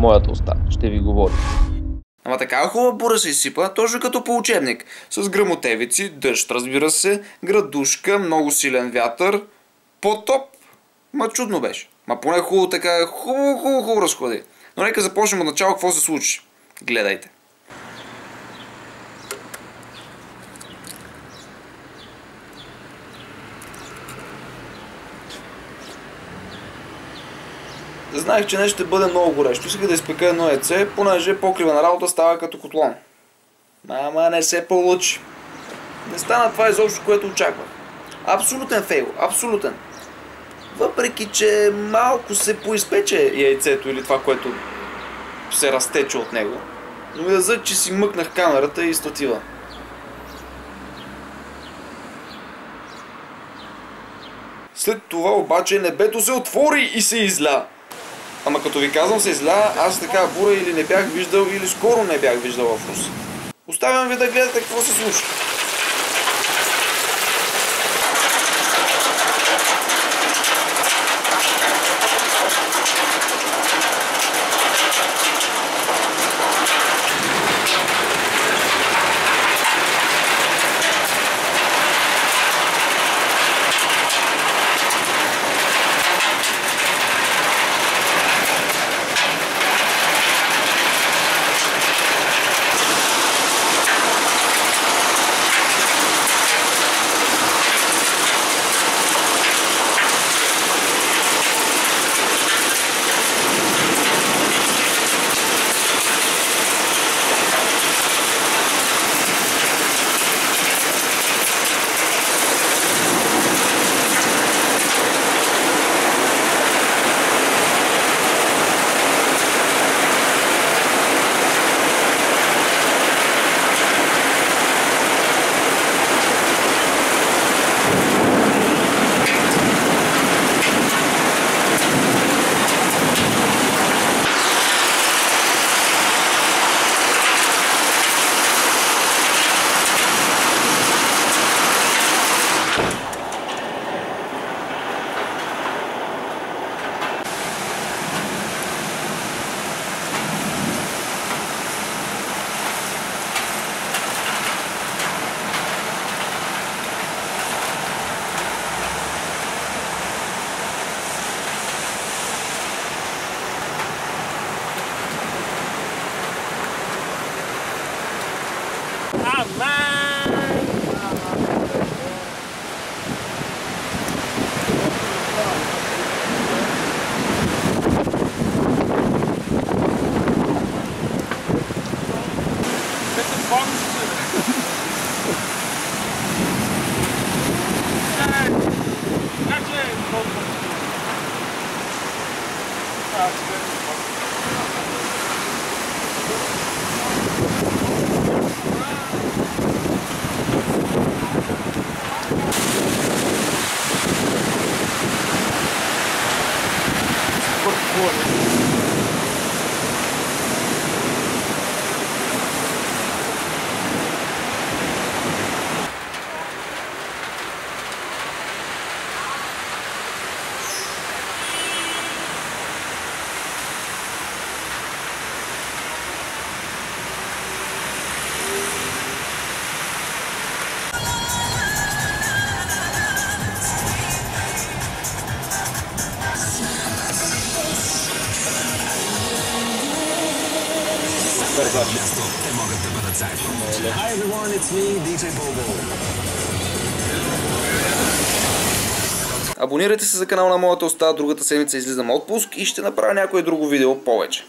моята уста. Ще ви говоря. Ама такава хубава бура се изсипа, точно като по учебник. С гръмотевици, дъжд, разбира се, градушка, много силен вятър. По-топ. Ма чудно беше. Ма поне хубаво така, хубаво разходи. Но нека започнем от начало какво се случи. Гледайте. Знаех, че нещо ще бъде много горещо. Исках да изпека едно яйце, понеже покривена работа става като котлон. Ама не се получи. Не стана това изобщо, което очаквах. Абсолютен фейл, абсолютен. Въпреки, че малко се поизпече яйцето или това, което се разтече от него. Но язък, че си мъкнах камерата и статива. След това обаче небето се отвори и се изля. Ама като ви казвам се изля, аз така бура или не бях виждал, или скоро не бях виждал в Руси. Оставям ви да гледате какво се случва. Място, те могат да бъдат заедно. Hi everyone, it's me, DJ Bobo. Абонирайте се за канала на Моята уста, другата седмица излизам отпуск и ще направя някое друго видео повече.